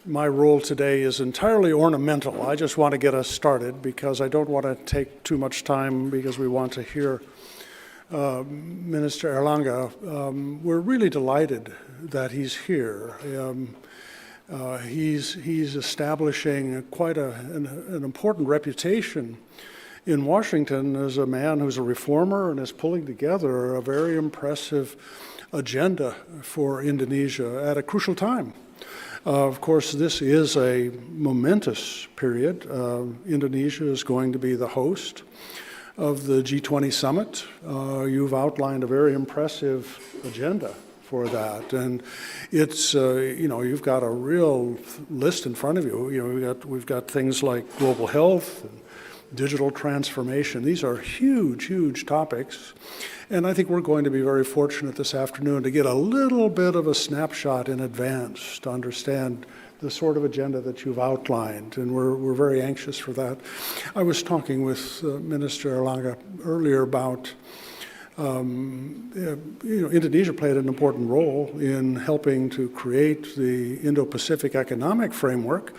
my role today is entirely ornamental. I just want to get us started because I don't want to take too much time because we want to hear Minister Airlangga. We're really delighted that he's here. He's establishing quite an important reputation in Washington as a man who's a reformer and is pulling together a very impressive agenda for Indonesia at a crucial time. Of course, this is a momentous period. Indonesia is going to be the host of the G20 Summit. You've outlined a very impressive agenda for that, and it's you've got a real list in front of you. We've got things like global health and digital transformation. These are huge topics. And I think we're going to be very fortunate this afternoon to get a little bit of a snapshot in advance to understand the sort of agenda that you've outlined, and we're very anxious for that. I was talking with Minister Airlangga earlier about Indonesia played an important role in helping to create the Indo-Pacific Economic Framework,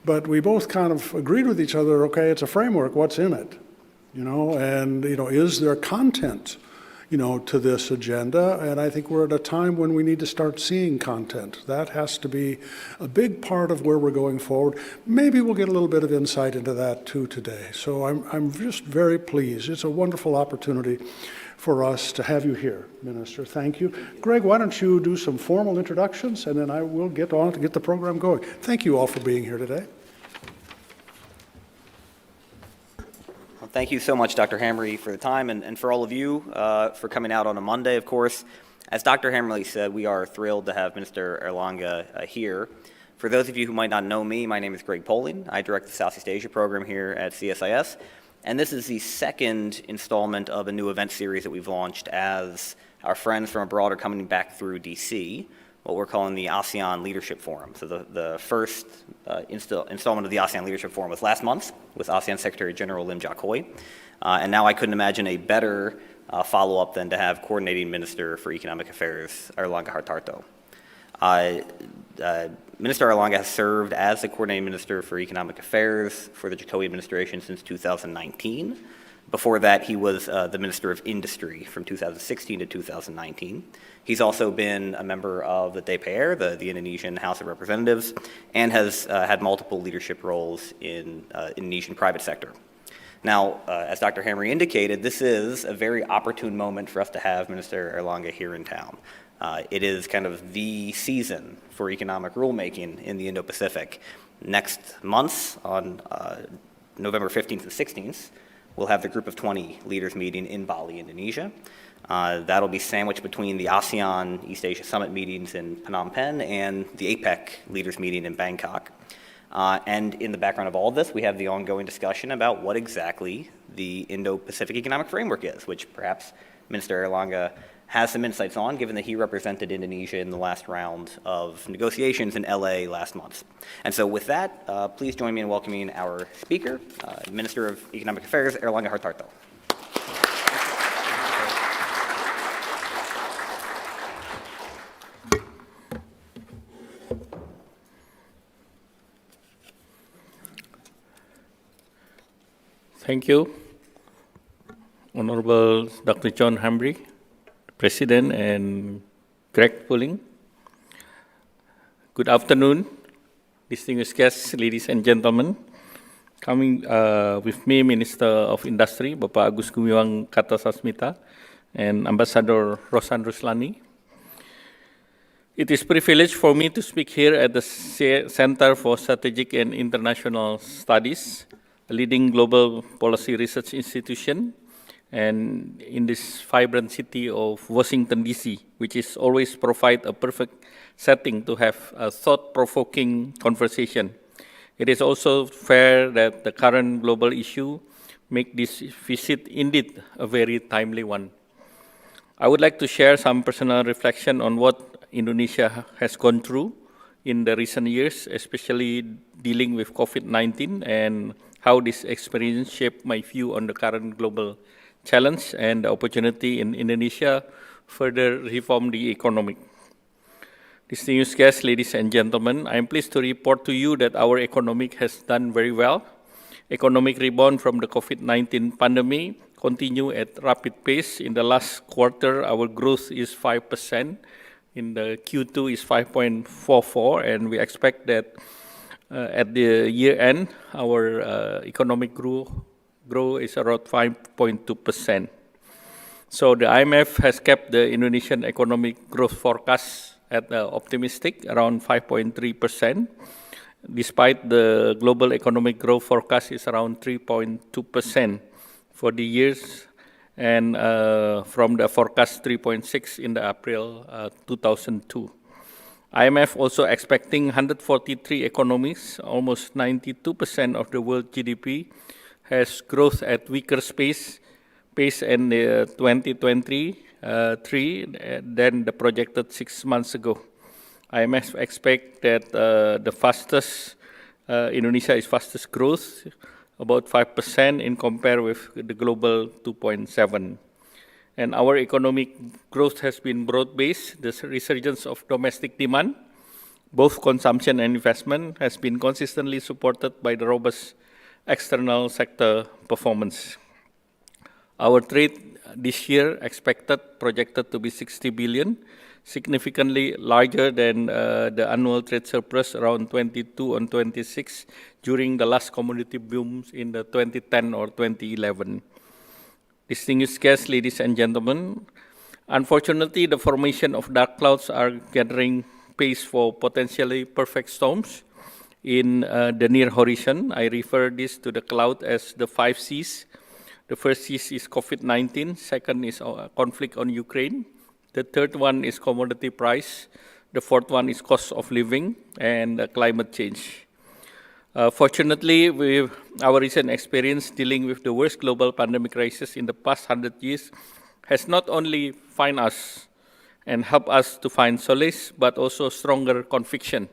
but we both kind of agreed with each other, okay, it's a framework, what's in it? And is there content to this agenda? And I think we're at a time when we need to start seeing content. That has to be a big part of where we're going forward. Maybe we'll get a little bit of insight into that too today. So I'm just very pleased. It's a wonderful opportunity for us to have you here, Minister. Thank you. Greg, why don't you do some formal introductions, and then I will get on to get the program going. Thank you all for being here today. Thank you so much, Dr. Hamre, for the time, and for all of you for coming out on a Monday, of course. As Dr. Hamre said, we are thrilled to have Minister Airlangga here. For those of you who might not know me, my name is Greg Poling. I direct the Southeast Asia Program here at CSIS, and this is the second installment of a new event series that we've launched as our friends from abroad are coming back through DC, what we're calling the ASEAN Leadership Forum. So the first installment of the ASEAN Leadership Forum was last month with ASEAN Secretary General Lim Jock-hoi. And now I couldn't imagine a better follow-up than to have Coordinating Minister for Economic Affairs, Airlangga Hartarto. Minister Airlangga has served as the Coordinating Minister for Economic Affairs for the Jokowi administration since 2019. Before that, he was the Minister of Industry from 2016 to 2019. He's also been a member of the DPR, the Indonesian House of Representatives, and has had multiple leadership roles in Indonesian private sector. Now, as Dr. Hamre indicated, this is a very opportune moment for us to have Minister Airlangga here in town. It is kind of the season for economic rulemaking in the Indo-Pacific. Next month, on November 15th and 16th, we'll have the Group of 20 leaders meeting in Bali, Indonesia. That'll be sandwiched between the ASEAN East Asia Summit meetings in Phnom Penh and the APEC leaders meeting in Bangkok. And in the background of all of this, we have the ongoing discussion about what exactly the Indo-Pacific Economic Framework is, which perhaps Minister Airlangga has some insights on, given that he represented Indonesia in the last round of negotiations in LA last month. And so with that, please join me in welcoming our speaker, Minister of Economic Affairs, Airlangga Hartarto. Thank you, Honorable Dr. John Hamre, President, and Greg Poling. Good afternoon, distinguished guests, ladies and gentlemen. Coming with me, Minister of Industry, Bapak Agus Gumiwang Kartasasmita, and Ambassador Rosan Ruslani. It is a privilege for me to speak here at the Center for Strategic and International Studies, a leading global policy research institution, and in this vibrant city of Washington, D.C., which is always provide a perfect setting to have a thought-provoking conversation. It is also fair that the current global issue make this visit indeed a very timely one. I would like to share some personal reflection on what Indonesia has gone through in the recent years, especially dealing with COVID-19, and how this experience shaped my view on the current global challenge and the opportunity in Indonesia further reform the economy. Distinguished guests, ladies and gentlemen, I am pleased to report to you that our economy has done very well. Economic rebound from the COVID-19 pandemic continue at rapid pace. In the last quarter, our growth is 5%. In the Q2 is 5.44, and we expect that at the year end, our economic growth is around 5.2%. So the IMF has kept the Indonesian economic growth forecast at optimistic, around 5.3%, despite the global economic growth forecast is around 3.2% for the years, and from the forecast 3.6 in the April 2002. IMF also expecting 143 economies, almost 92% of the world GDP, has growth at weaker pace in 2023 than the projected 6 months ago. IMF expect that Indonesia is fastest growth, about 5% in compare with the global 2.7. And our economic growth has been broad-based. The resurgence of domestic demand, both consumption and investment, has been consistently supported by the robust external sector performance. Our trade this year projected to be 60 billion, significantly larger than the annual trade surplus around 22 and 26 during the last commodity booms in the 2010 or 2011. Distinguished guests, ladies and gentlemen, unfortunately, the formation of dark clouds are gathering pace for potentially perfect storms in the near horizon. I refer this to the cloud as the 5 Cs. The first C is COVID-19, second is conflict on Ukraine, the third one is commodity price, the fourth one is cost of living, and climate change. Fortunately, with our recent experience dealing with the worst global pandemic crisis in the past 100 years has not only find us and help us to find solace, but also stronger conviction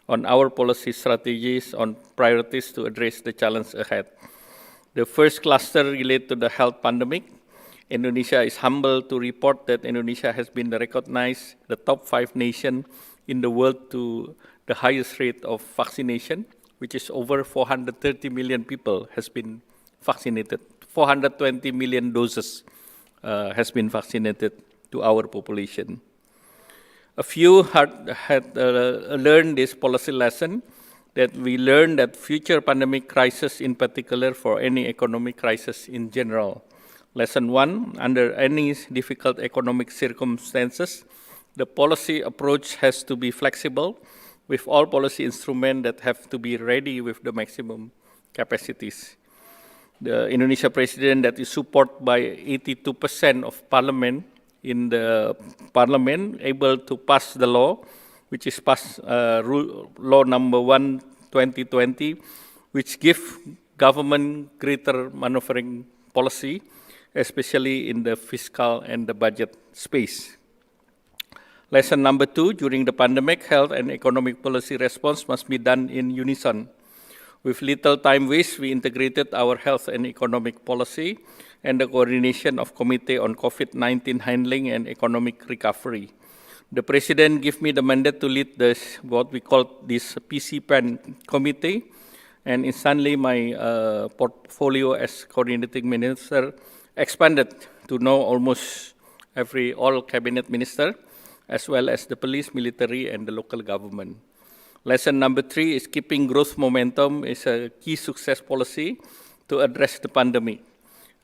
on our policy strategies on priorities to address the challenge ahead. The first cluster related to the health pandemic. Indonesia is humbled to report that Indonesia has been recognized the top 5 nation in the world to the highest rate of vaccination, which is over 430 million people has been vaccinated. 420 million doses has been vaccinated to our population. A few had learned this policy lesson, that we learned that future pandemic crisis, in particular for any economic crisis in general. Lesson 1, under any difficult economic circumstances, the policy approach has to be flexible with all policy instruments that have to be ready with the maximum capacities. The Indonesia president that is supported by 82% of parliament in the parliament able to pass the law, which is law number 1, 2020, which give government greater maneuvering policy, especially in the fiscal and the budget space. Lesson number 2, during the pandemic, health and economic policy response must be done in unison. With little time waste, we integrated our health and economic policy and the coordination of Committee on COVID-19 handling and economic recovery. The President gave me the mandate to lead this, what we call this PC-PAN committee, and instantly my portfolio as Coordinating Minister expanded to know almost all cabinet minister, as well as the police, military, and the local government. Lesson number 3 is keeping growth momentum is a key success policy to address the pandemic.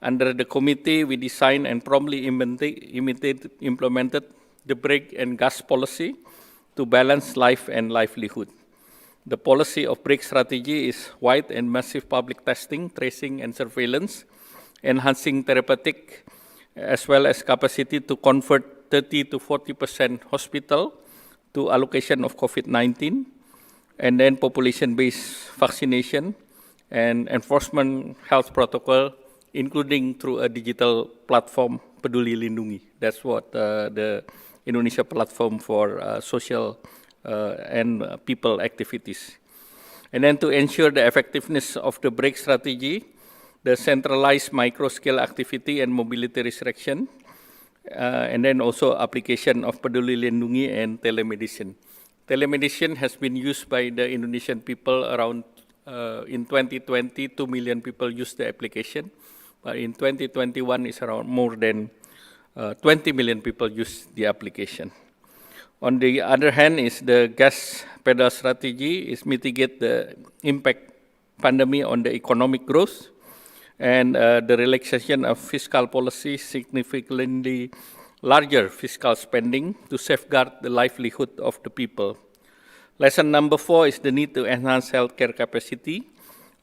Under the committee, we designed and promptly implemented the brake and gas policy to balance life and livelihood. The policy of brake strategy is wide and massive public testing, tracing, and surveillance, enhancing therapeutic as well as capacity to convert 30 to 40% hospital to allocation of COVID-19, and then population-based vaccination and enforcement health protocol, including through a digital platform, Peduli Lindungi. That's what the Indonesia platform for social and people activities. And then to ensure the effectiveness of the brake strategy, the centralized micro-scale activity and mobility restriction, and then also application of Peduli Lindungi and telemedicine. Telemedicine has been used by the Indonesian people around, in 2020, 2 million people used the application. But in 2021, it's around more than 20 million people use the application. On the other hand, is the gas pedal strategy is mitigate the impact pandemic on the economic growth, and the relaxation of fiscal policy significantly larger fiscal spending to safeguard the livelihood of the people. Lesson number 4 is the need to enhance healthcare capacity.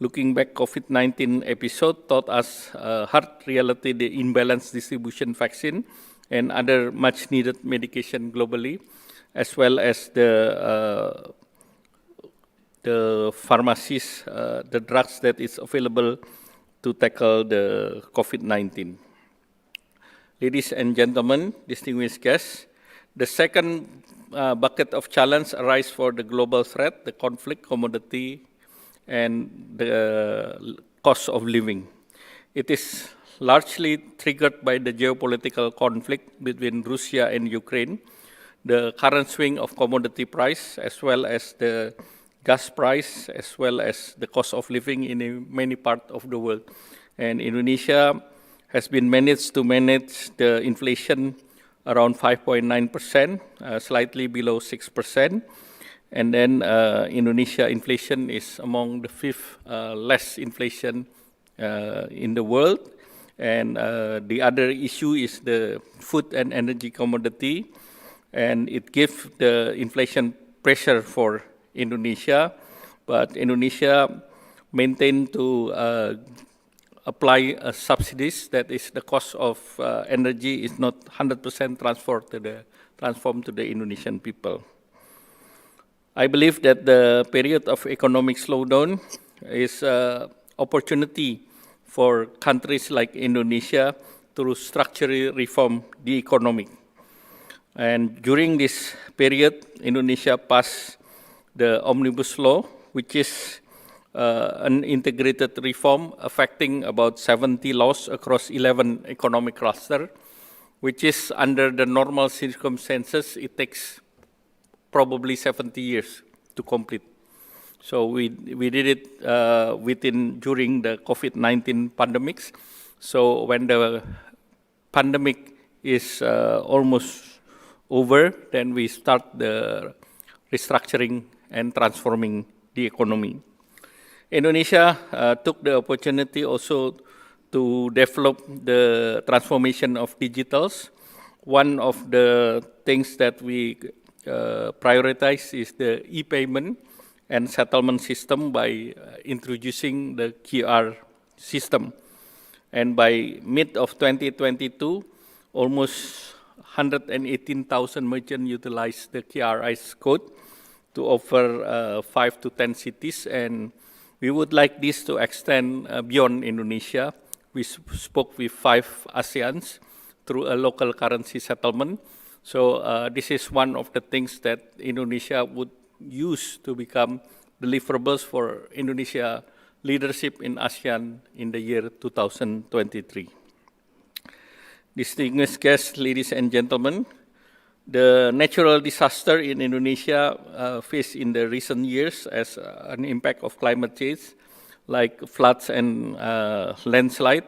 Looking back, COVID-19 episode taught us hard reality, the imbalanced distribution vaccine and other much needed medication globally, as well as the pharmacies, the drugs that is available to tackle the COVID-19. Ladies and gentlemen, distinguished guests, the second bucket of challenge arise for the global threat, the conflict, commodity, and the cost of living. It is largely triggered by the geopolitical conflict between Russia and Ukraine, the current swing of commodity price, as well as the gas price, as well as the cost of living in many parts of the world. And Indonesia has been managed to manage the inflation around 5.9%, slightly below 6%. And then Indonesia inflation is among the 5th less inflation in the world. And the other issue is the food and energy commodity, and it gives the inflation pressure for Indonesia, but Indonesia maintained to apply subsidies, that is the cost of energy is not 100% transformed to the Indonesian people. I believe that the period of economic slowdown is opportunity for countries like Indonesia to structurally reform the economy. And during this period, Indonesia passed the Omnibus Law, which is an integrated reform affecting about 70 laws across 11 economic clusters, which is under the normal circumstances, it takes probably 70 years to complete. So we did it during the COVID-19 pandemics. So when the pandemic is almost over, then we start the restructuring and transforming the economy. Indonesia took the opportunity also to develop the transformation of digitals. One of the things that we prioritize is the e-payment and settlement system by introducing the QR system. And by mid of 2022, almost 118,000 merchants utilized the QRIS code to offer 5 to 10 cities, and we would like this to extend beyond Indonesia. We spoke with 5 ASEANs through a local currency settlement. So this is one of the things that Indonesia would use to become deliverables for Indonesia leadership in ASEAN in the year 2023. Distinguished guests, ladies and gentlemen, the natural disaster in Indonesia faced in the recent years as an impact of climate change, like floods and landslide.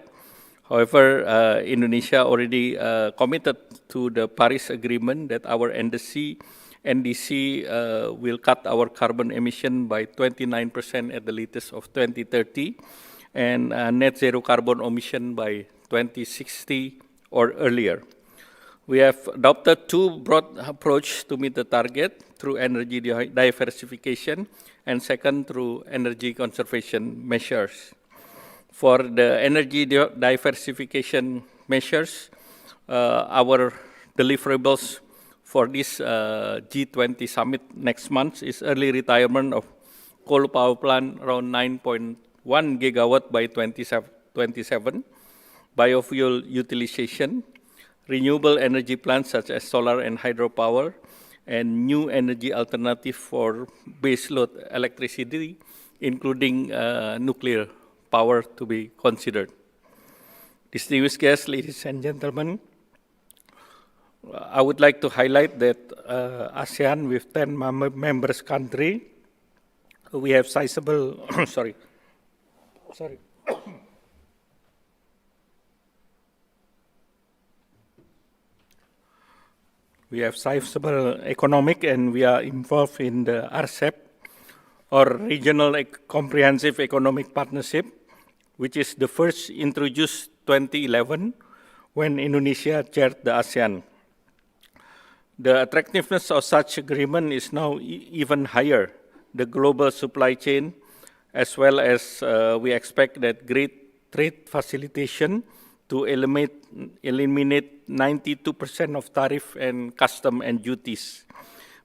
However, Indonesia already committed to the Paris Agreement that our NDC will cut our carbon emission by 29% at the latest of 2030 and net zero carbon emission by 2060 or earlier. We have adopted 2 broad approaches to meet the target through energy diversification and second through energy conservation measures. For the energy diversification measures, our deliverables for this G20 summit next month is early retirement of coal power plant around 9.1 gigawatt by 2027, biofuel utilization, renewable energy plants such as solar and hydropower, and new energy alternative for baseload electricity, including nuclear power to be considered. Distinguished guests, ladies and gentlemen, I would like to highlight that ASEAN with 10 members country, we have sizable, sorry. We have sizable economic and we are involved in the RCEP, or Regional Comprehensive Economic Partnership, which is the first introduced 2011 when Indonesia chaired the ASEAN. The attractiveness of such agreement is now even higher. The global supply chain, as well as we expect that great trade facilitation to eliminate 92% of tariff and custom and duties.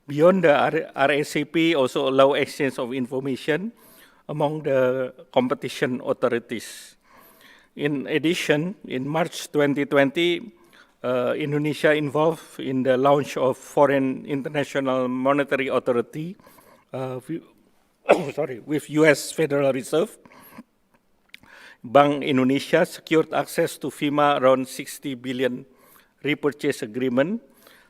Beyond the RCEP also allow exchange of information among the competition authorities. In addition, in March 2020, Indonesia involved in the launch of Foreign International Monetary Authority with US Federal Reserve. Bank Indonesia secured access to FEMA around 60 billion repurchase agreement.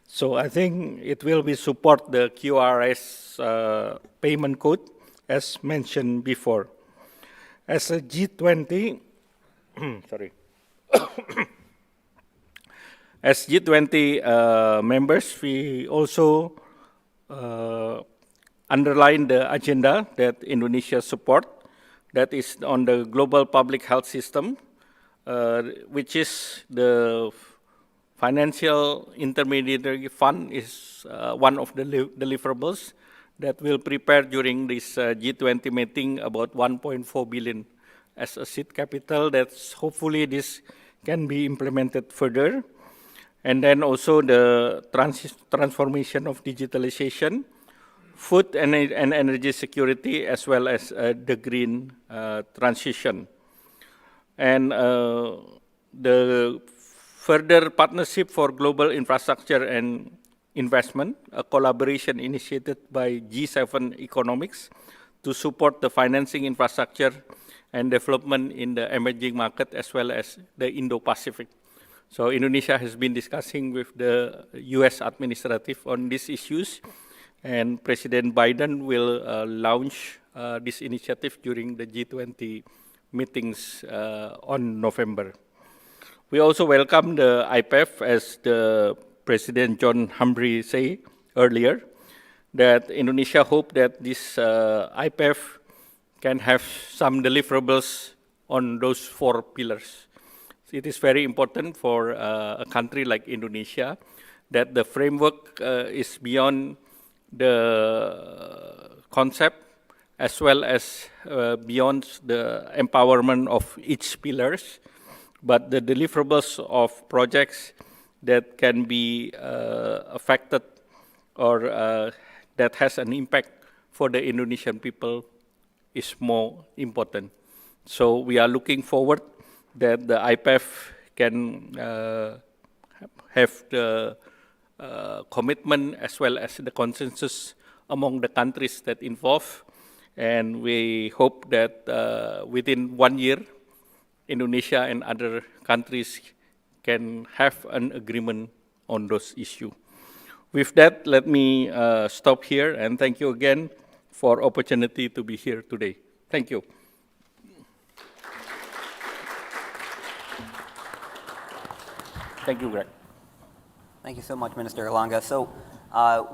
So I think it will be support the QRS payment code as mentioned before. As a G20, as G20 members, we also underline the agenda that Indonesia support, that is on the global public health system, which is the financial intermediary fund is one of the deliverables that will prepare during this G20 meeting about 1.4 billion as a seed capital. That's hopefully this can be implemented further. And then also the transformation of digitalization, food and energy security, as well as the green transition. And the further partnership for global infrastructure and investment, a collaboration initiated by G7 Economics to support the financing infrastructure and development in the emerging market as well as the Indo-Pacific. So Indonesia has been discussing with the US administrative on these issues, and President Biden will launch this initiative during the G20 meetings on November. We also welcome the IPEF, as the President John Humphrey said earlier, that Indonesia hope that this IPEF can have some deliverables on those 4 pillars. It is very important for a country like Indonesia that the framework is beyond the concept as well as beyond the empowerment of each pillars, but the deliverables of projects that can be affected or that has an impact for the Indonesian people is more important. So we are looking forward that the IPEF can have the commitment as well as the consensus among the countries that involve, and we hope that within 1 year, Indonesia and other countries can have an agreement on those issues. With that, let me stop here, and thank you again for opportunity to be here today. Thank you. Thank you, Greg. Thank you so much, Minister Airlangga. So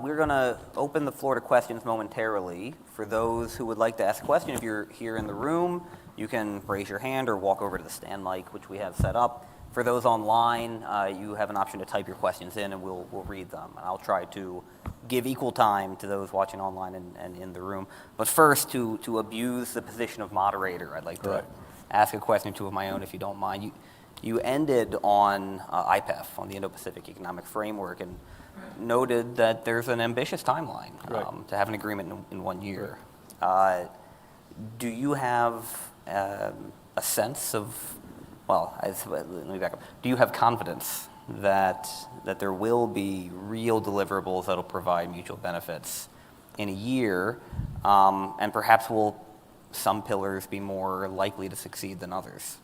we're going to open the floor to questions momentarily. For those who would like to ask a question, if you're here in the room, you can raise your hand or walk over to the stand mic, which we have set up. For those online, you have an option to type your questions in, and we'll read them. And I'll try to give equal time to those watching online and in the room. But first, to abuse the position of moderator, I'd like to ask a question, 2 of my own, if you don't mind. You ended on IPEF, on the Indo-Pacific Economic Framework, and noted that there's an ambitious timeline to have an agreement in 1 year. Do you have a sense of, let me back up. Do you have confidence that there will be real deliverables that will provide mutual benefits in a year, and perhaps will some pillars be more likely to succeed than others?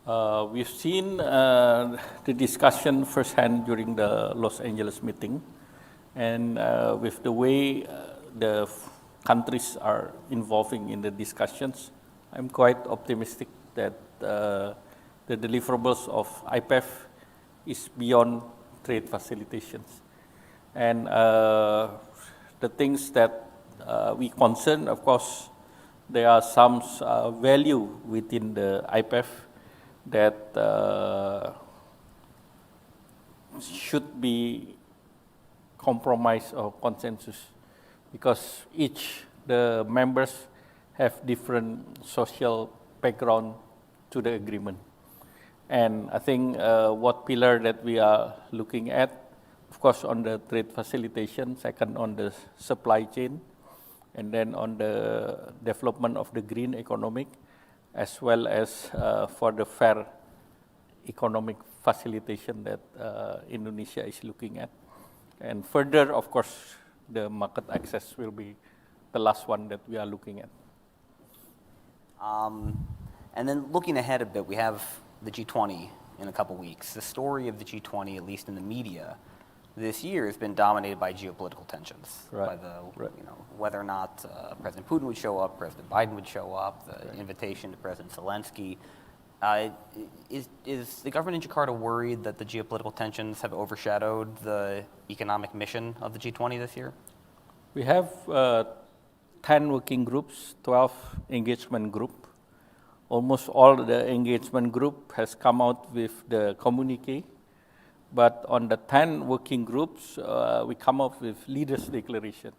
We've seen the discussion firsthand during the Los Angeles meeting, and with the way the countries are involving in the discussions, I'm quite optimistic that the deliverables of IPEF is beyond trade facilitations. And the things that we concern, of course, there are some value within the IPEF that should be compromise or consensus, because the members have different social background to the agreement. And I think what pillar that we are looking at, of course, on the trade facilitation, second on the supply chain, and then on the development of the green economic, as well as for the fair economic facilitation that Indonesia is looking at. And further, of course, the market access will be the last one that we are looking at. And then looking ahead a bit, we have the G20 in a couple weeks. The story of the G20, at least in the media, this year has been dominated by geopolitical tensions, by whether or not President Putin would show up, President Biden would show up, the invitation to President Zelensky. Is the government in Jakarta worried that the geopolitical tensions have overshadowed the economic mission of the G20 this year? We have 10 working groups, 12 engagement group. Almost all the engagement group has come out with the communique. But on the 10 working groups, we come up with leaders' declaration.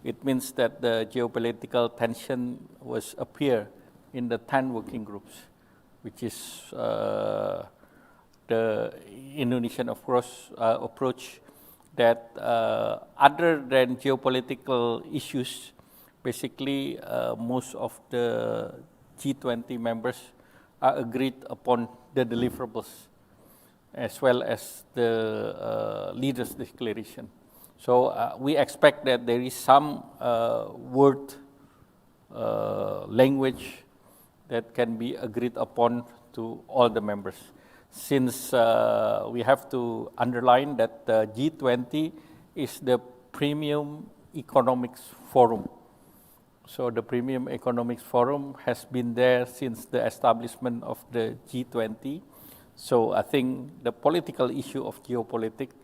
It means that the geopolitical tension was appear in the 10 working groups, which is the Indonesian, of course, approach that other than geopolitical issues, basically most of the G20 members are agreed upon the deliverables, as well as the leaders' declaration. So we expect that there is some word language that can be agreed upon to all the members. Since we have to underline that the G20 is the premium economics forum. So the Premium Economics Forum has been there since the establishment of the G20. So I think the political issue of geopolitics,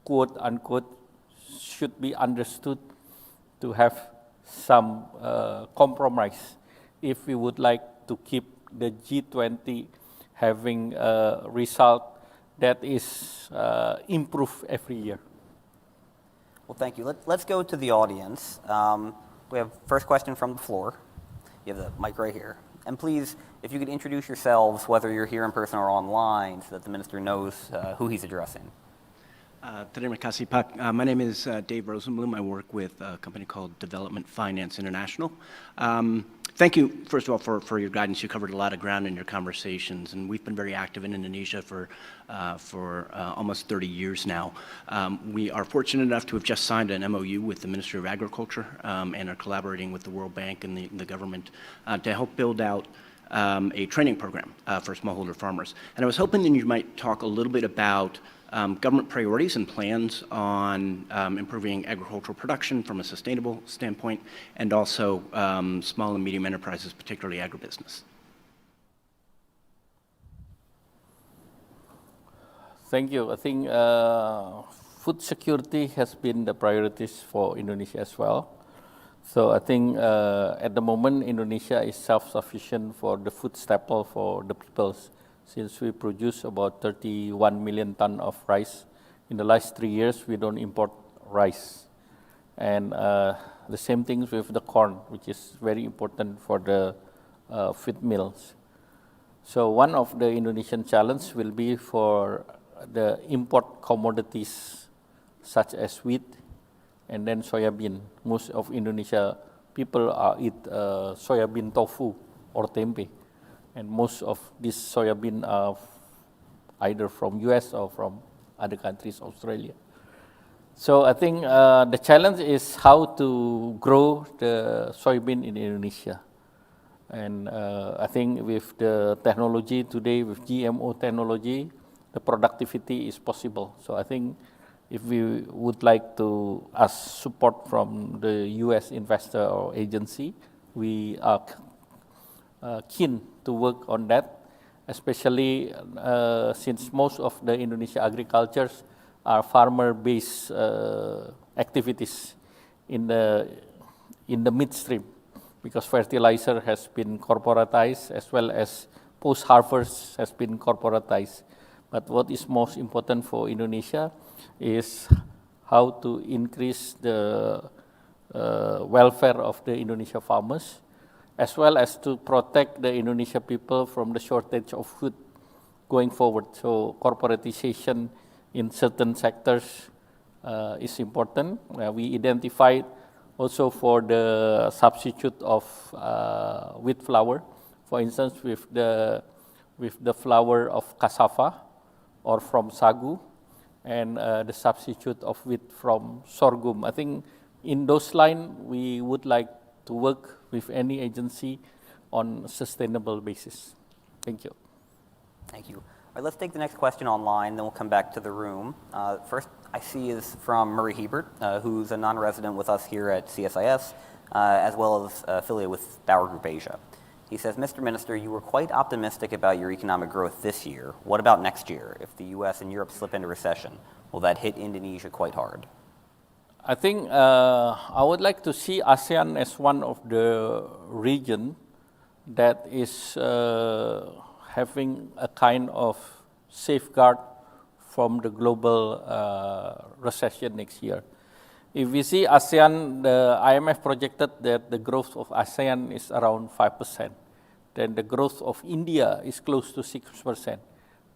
quote unquote, should be understood to have some compromise if we would like to keep the G20 having a result that is improved every year. Well, thank you. Let's go to the audience. We have first question from the floor. You have the mic right here. And please, if you could introduce yourselves, whether you're here in person or online, so that the minister knows who he's addressing. Terima kasih, Pak. My name is Dave Rosenblum. I work with a company called Development Finance International. Thank you, first of all, for your guidance. You covered a lot of ground in your conversations, and we've been very active in Indonesia for almost 30 years now. We are fortunate enough to have just signed an MOU with the Ministry of Agriculture and are collaborating with the World Bank and the government to help build out a training program for smallholder farmers. And I was hoping that you might talk a little bit about government priorities and plans on improving agricultural production from a sustainable standpoint, and also small and medium enterprises, particularly agribusiness. Thank you. I think food security has been the priorities for Indonesia as well. So I think at the moment, Indonesia is self-sufficient for the food staple for the peoples, since we produce about 31 million tons of rice. In the last 3 years, we don't import rice. And the same things with the corn, which is very important for the feed mills. So one of the Indonesian challenges will be for the import commodities such as wheat and then soybean. Most of Indonesia people eat soybean tofu or tempe. And most of these soybean are either from US or from other countries, Australia. So I think the challenge is how to grow the soybean in Indonesia. And I think with the technology today, with GMO technology, the productivity is possible. So I think if we would like to ask support from the US investor or agency, we are keen to work on that, especially since most of the Indonesia agricultures are farmer-based activities in the midstream, because fertilizer has been corporatized as well as post-harvest has been corporatized. But what is most important for Indonesia is how to increase the welfare of the Indonesia farmers, as well as to protect the Indonesia people from the shortage of food going forward. So corporatization in certain sectors is important. We identified also for the substitute of wheat flour, for instance, with the flour of cassava or from sagu, and the substitute of wheat from sorghum. I think in those lines, we would like to work with any agency on a sustainable basis. Thank you. Thank you. All right, let's take the next question online, then we'll come back to the room. First I see is from Murray Hebert, who's a non-resident with us here at CSIS, as well as affiliated with Bauer Group Asia. He says, Mr. Minister, you were quite optimistic about your economic growth this year. What about next year? If the US and Europe slip into recession, will that hit Indonesia quite hard? I think I would like to see ASEAN as one of the region that is having a kind of safeguard from the global recession next year. If we see ASEAN, the IMF projected that the growth of ASEAN is around 5%. Then the growth of India is close to 6%.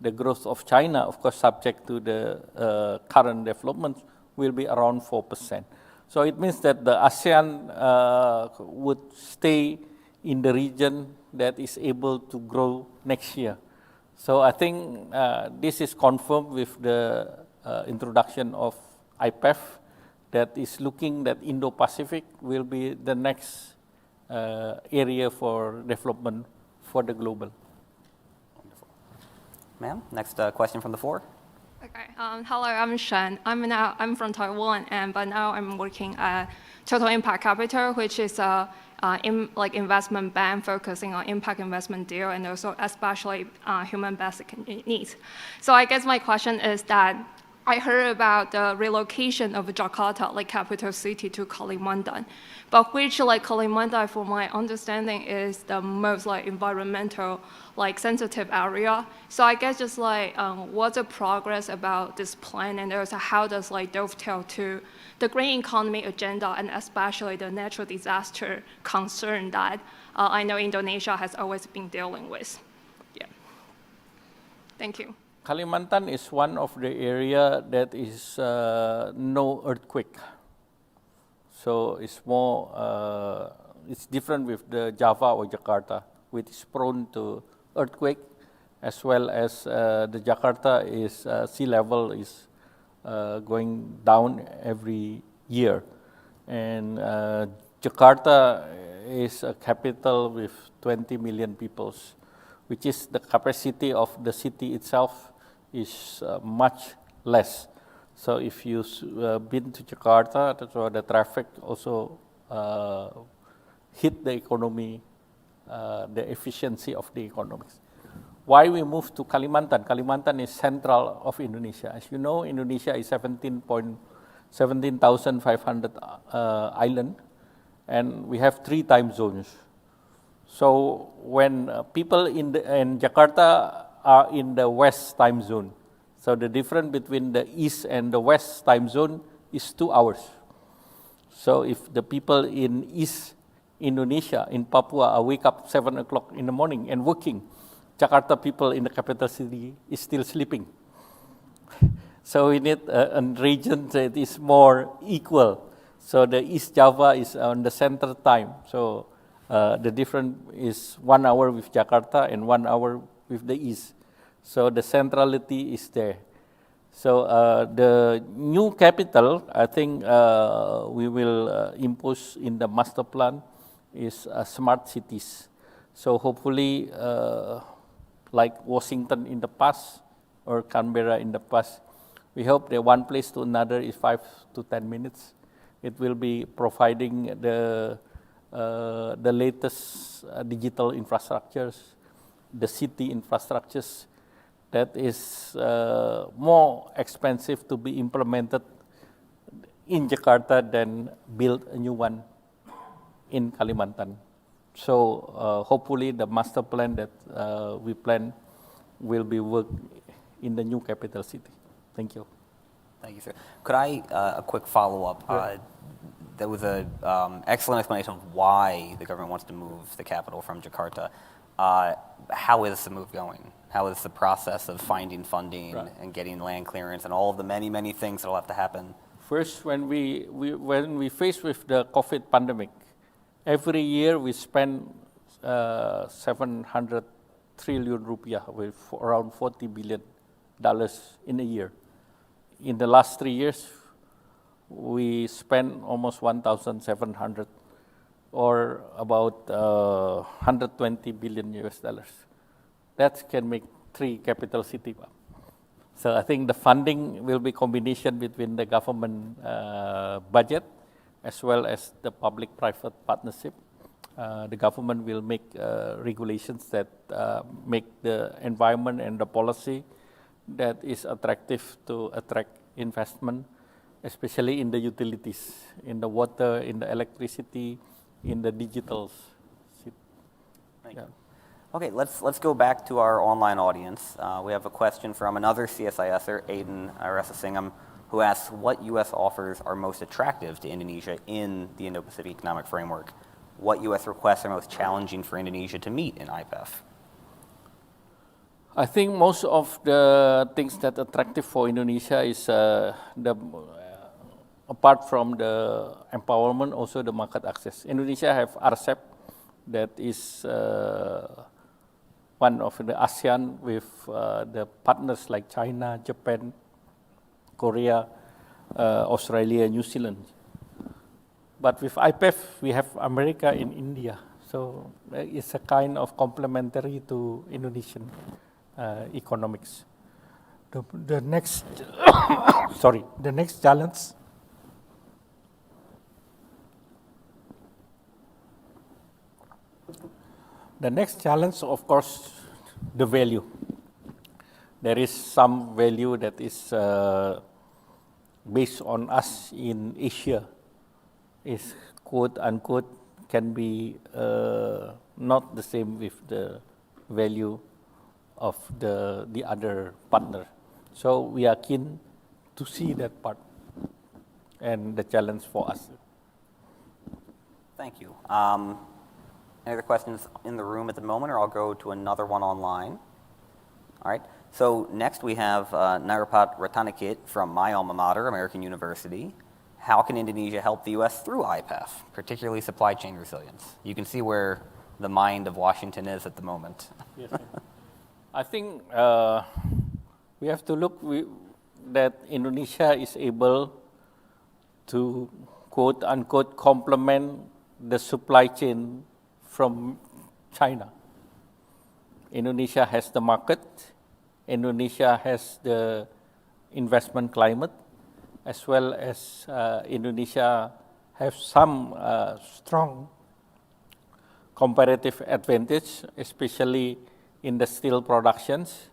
The growth of China, of course, subject to the current developments, will be around 4%. So it means that the ASEAN would stay in the region that is able to grow next year. So I think this is confirmed with the introduction of IPEF, that is looking that Indo-Pacific will be the next area for development for the global. Wonderful. Ma'am, next question from the floor. Okay. Hello, I'm Shen. I'm from Taiwan, but now I'm working at Total Impact Capital, which is a investment bank focusing on impact investment deal and also especially human basic needs. So I guess my question is that I heard about the relocation of Jakarta, capital city, to Kalimantan, but which Kalimantan, from my understanding, is the most environmental sensitive area. So I guess just what's the progress about this plan, and also how does dovetail to the green economy agenda, and especially the natural disaster concern that I know Indonesia has always been dealing with. Yeah. Thank you. Kalimantan is one of the area that is no earthquake. So it's more, it's different with the Java or Jakarta, which is prone to earthquake, as well as the Jakarta is sea level is going down every year. And Jakarta is a capital with 20 million people, which is the capacity of the city itself is much less. So if you've been to Jakarta, so the traffic also hit the economy, the efficiency of the economics. Why we moved to Kalimantan? Kalimantan is central of Indonesia. As you know, Indonesia is 17,500 island, and we have 3 time zones. So when people in Jakarta are in the west time zone, so the difference between the east and the west time zone is 2 hours. So if the people in East Indonesia, in Papua, wake up 7 o'clock in the morning and working, Jakarta people in the capital city is still sleeping. So we need a region that is more equal. So the East Java is on the center time. So the difference is 1 hour with Jakarta and 1 hour with the East. So the centrality is there. So the new capital, I think we will impose in the master plan is smart cities. So hopefully, like Washington in the past or Canberra in the past, we hope that one place to another is 5 to 10 minutes. It will be providing the latest digital infrastructures, the city infrastructures that is more expensive to be implemented in Jakarta than build a new one in Kalimantan. So hopefully the master plan that we plan will be worked in the new capital city. Thank you. Thank you, sir. Could I, a quick follow-up? Yeah. There was an excellent explanation of why the government wants to move the capital from Jakarta. How is the move going? How is the process of finding funding and getting land clearance and all of the many, many things that will have to happen? First, when we faced with the COVID pandemic, every year we spend 700 trillion rupiah, with around $40 billion in a year. In the last 3 years, we spent almost 1,700, or about 120 billion US dollars. That can make 3 capital cities. So I think the funding will be combination between the government budget as well as the public-private partnership. The government will make regulations that make the environment and the policy that is attractive to attract investment, especially in the utilities, in the water, in the electricity, in the digitals. Thank you. Okay, let's go back to our online audience. We have a question from another CSISer, Aiden Arasasingham, who asks what U.S. offers are most attractive to Indonesia in the Indo-Pacific Economic Framework. What U.S. requests are most challenging for Indonesia to meet in IPEF? I think most of the things that are attractive for Indonesia is apart from the empowerment, also the market access. Indonesia have RCEP, that is one of the ASEAN with the partners like China, Japan, Korea, Australia, New Zealand. But with IPEF, we have America and India. So it's a kind of complementary to Indonesian economics. The next, the next challenge. The next challenge, of course, the value. There is some value that is based on us in Asia, is quote unquote can be not the same with the value of the other partner. So we are keen to see that part and the challenge for us. Thank you. Any other questions in the room at the moment, or I'll go to another one online? All right. So next we have Narapat Ratanakit from my alma mater, American University. How can Indonesia help the U.S. through IPEF, particularly supply chain resilience? You can see where the mind of Washington is at the moment. Yes, I think we have to look that Indonesia is able to quote unquote complement the supply chain from China. Indonesia has the market, Indonesia has the investment climate, as well as Indonesia have some strong comparative advantage, especially in the steel productions,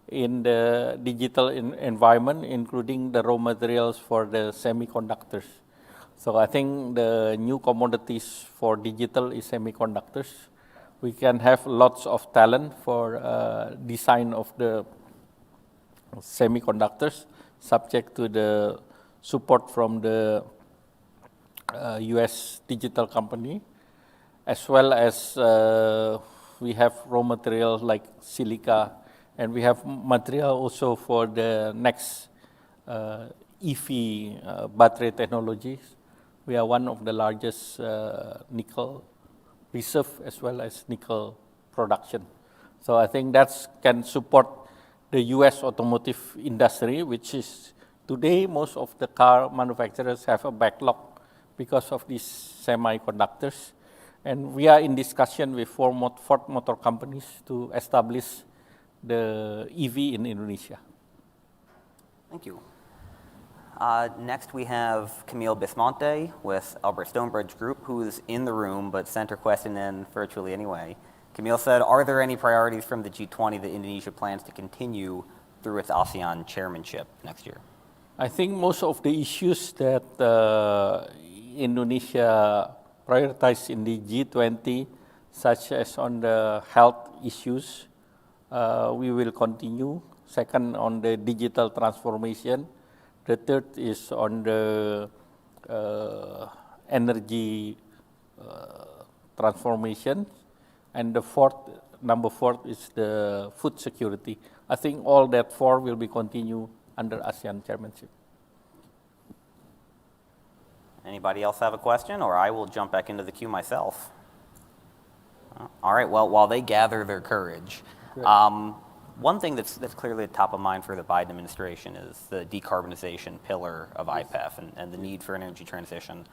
in the digital environment, including the raw materials for the semiconductors. So I think the new commodities for digital is semiconductors. We can have lots of talent for design of the semiconductors, subject to the support from the US digital company, as well as we have raw materials like silica, and we have material also for the next EV battery technologies. We are one of the largest nickel reserve as well as nickel production. So I think that can support the US automotive industry, which is today most of the car manufacturers have a backlog because of these semiconductors. And we are in discussion with Ford Motor companies to establish the EV in Indonesia. Thank you. Next, we have Camille Bismonte with Albert Stonebridge Group, who is in the room but sent her question in virtually anyway. Camille said, are there any priorities from the G20 that Indonesia plans to continue through its ASEAN chairmanship next year? I think most of the issues that Indonesia prioritized in the G20, such as on the health issues, we will continue. Second, on the digital transformation. The third is on the energy transformation. And the number four is the food security. I think all that four will be continued under ASEAN chairmanship. Anybody else have a question, or I will jump back into the queue myself? All right, well, while they gather their courage, one thing that's clearly top of mind for the Biden administration is the decarbonization pillar of IPEF and the need for an energy transition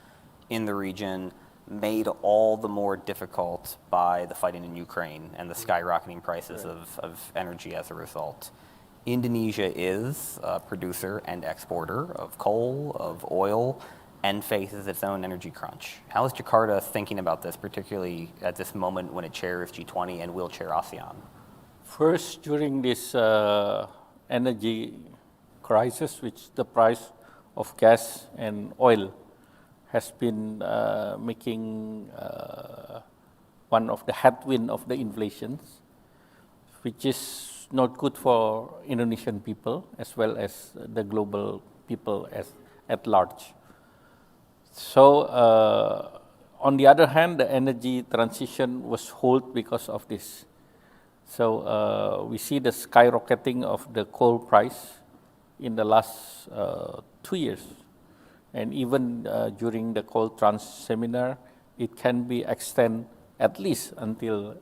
in the region, made all the more difficult by the fighting in Ukraine and the skyrocketing prices of energy as a result. Indonesia is a producer and exporter of coal, of oil, and faces its own energy crunch. How is Jakarta thinking about this, particularly at this moment when it chairs G20 and will chair ASEAN? First, during this energy crisis, which the price of gas and oil has been making one of the headwind of the inflation, which is not good for Indonesian people as well as the global people at large. So, on the other hand, the energy transition was halted because of this. So, we see the skyrocketing of the coal price in the last 2 years. And even during the coal trans seminar, it can be extended at least until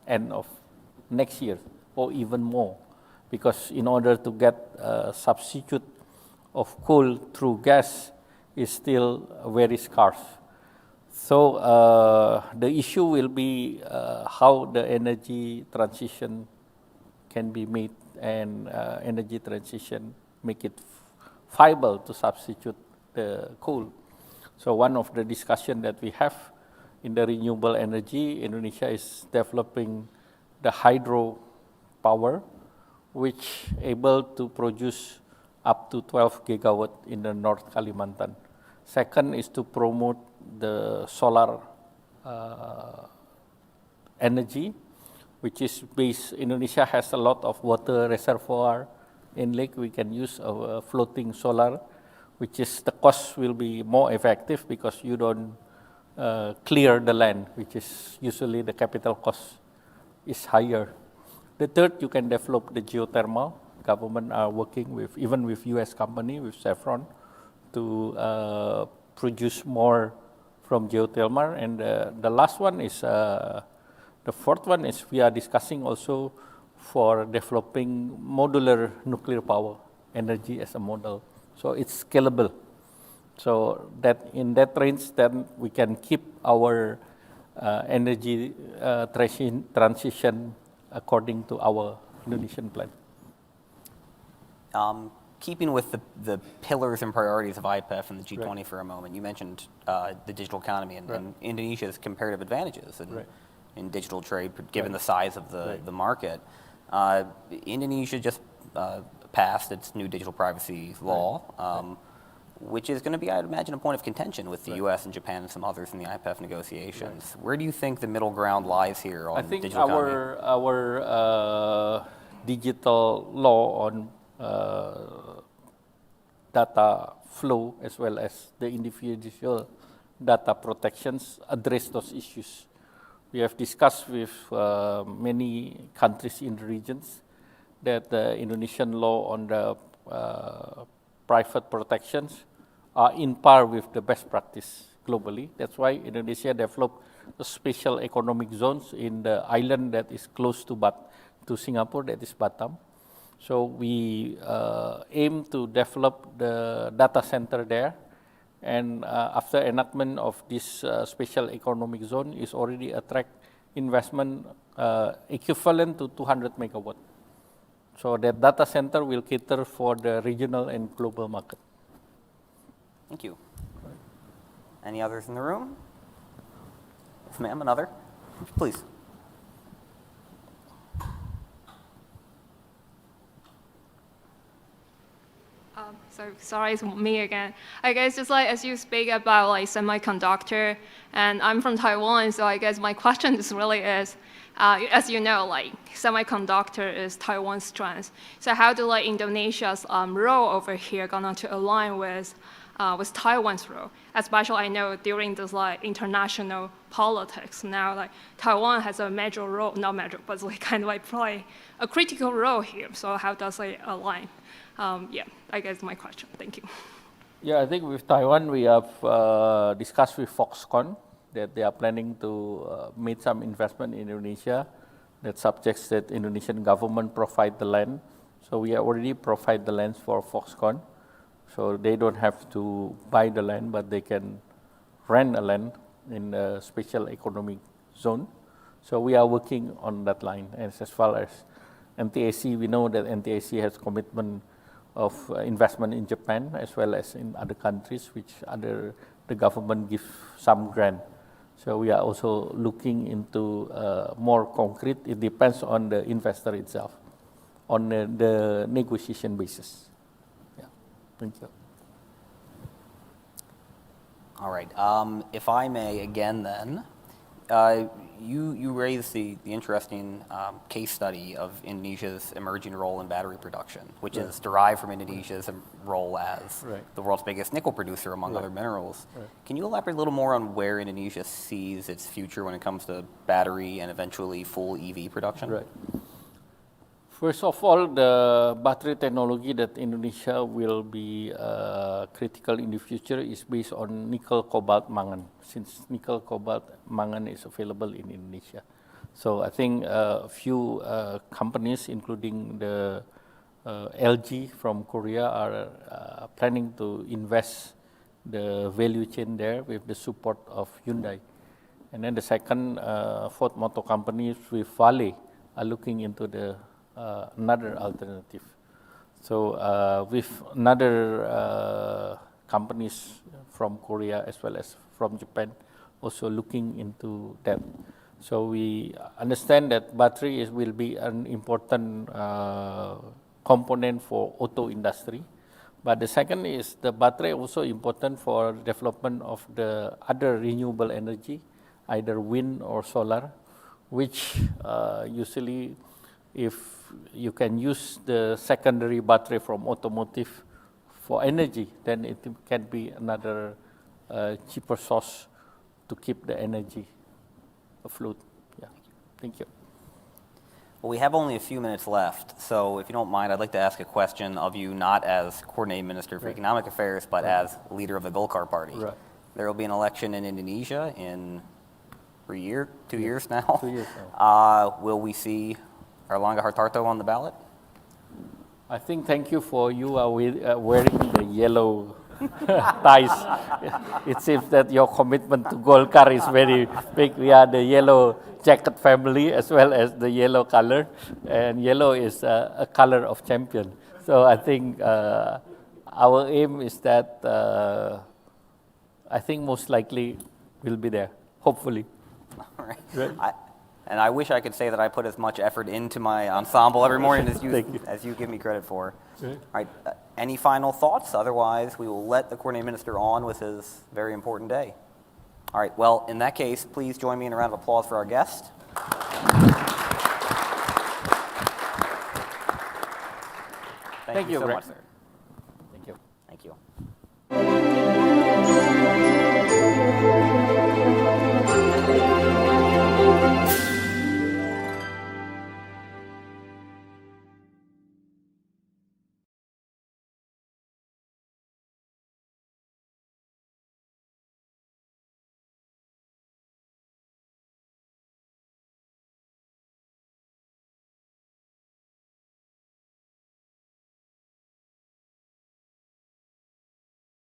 end of next year or even more. Because in order to get a substitute of coal through gas is still very scarce. So the issue will be how the energy transition can be made and energy transition make it viable to substitute the coal. So one of the discussion that we have in the renewable energy, Indonesia is developing the hydro power, which able to produce up to 12 gigawatt in the North Kalimantan. Second is to promote the solar energy, which is based, Indonesia has a lot of water reservoir in lake. We can use a floating solar, which is the cost will be more effective because you don't clear the land, which is usually the capital cost is higher. The third, you can develop the geothermal. Government are working with, even with US company, with Chevron, to produce more from geothermal. And the last one is, the fourth one is we are discussing also for developing modular nuclear power energy as a model. So it's scalable. So that in that range, then we can keep our energy transition according to our Indonesian plan. Keeping with the pillars and priorities of IPEF and the G20 for a moment, you mentioned the digital economy and Indonesia's comparative advantages in digital trade, given the size of the market. Indonesia just passed its new digital privacy law, which is going to be, I'd imagine, a point of contention with the U.S. and Japan and some others in the IPEF negotiations. Where do you think the middle ground lies here on digital economy? Our digital law on data flow as well as the individual data protections address those issues. We have discussed with many countries in the regions that the Indonesian law on the private protections are in par with the best practice globally. That's why Indonesia developed a special economic zones in the island that is close to Singapore, that is Batam. So we aim to develop the data center there And after enactment of this special economic zone, is already attract investment equivalent to 200 megawatt. So that data center will cater for the regional and global market. Thank you. Any others in the room? Yes, ma'am, another? Please. So sorry, it's me again. I guess just like as you speak about like semiconductor, and I'm from Taiwan, so I guess my question is really is, as you know, like semiconductor is Taiwan's strength. So how do like Indonesia's role over here gonna to align with Taiwan's role? Especially I know during this like international politics now, like Taiwan has a major role, not major, but like kind of like play a critical role here. So how does it align? Yeah, I guess my question. Thank you. Yeah, I think with Taiwan, we have discussed with Foxconn that they are planning to make some investment in Indonesia that subjects that Indonesian government provide the land. So we already provide the lands for Foxconn. So they don't have to buy the land, but they can rent a land in a special economic zone. So we are working on that line. And as far as NTAC, we know that NTAC has commitment of investment in Japan as well as in other countries, which the government gives some grant. So we are also looking into more concrete. It depends on the investor itself, on the negotiation basis. Yeah, thank you. All right. If I may again then, you raised the interesting case study of Indonesia's emerging role in battery production, which is derived from Indonesia's role as the world's biggest nickel producer, among other minerals. Can you elaborate a little more on where Indonesia sees its future when it comes to battery and eventually full EV production? Right. First of all, the battery technology that Indonesia will be critical in the future is based on nickel, cobalt, mangan, since nickel, cobalt, mangan is available in Indonesia. So I think a few companies, including the LG from Korea, are planning to invest the value chain there with the support of Hyundai. And then the second, Ford Motor Company with Vale are looking into the another alternative. So with another companies from Korea as well as from Japan also looking into that. So we understand that battery will be an important component for auto industry. But the second is the battery also important for development of the other renewable energy, either wind or solar, which usually if you can use the secondary battery from automotive for energy, then it can be another cheaper source to keep the energy afloat. Yeah, thank you. Well, we have only a few minutes left, so if you don't mind, I'd like to ask a question of you, not as Coordinating Minister for Economic Affairs, but as leader of the Golkar Party. Right. There will be an election in Indonesia in 2 years now. 2 years now. Will we see Airlangga Hartarto on the ballot? I think thank you for you are wearing the yellow ties. It seems that your commitment to Golkar is very big. We are the yellow jacket family as well as the yellow color, and yellow is a color of champion. So I think our aim is that I think most likely we'll be there, hopefully. All right. And I wish I could say that I put as much effort into my ensemble every morning as you give me credit for. All right. Any final thoughts? Otherwise, we will let the Coordinating Minister on with his very important day. All right. Well, in that case, please join me in a round of applause for our guest. Thank you so much, sir. Thank you. Thank you.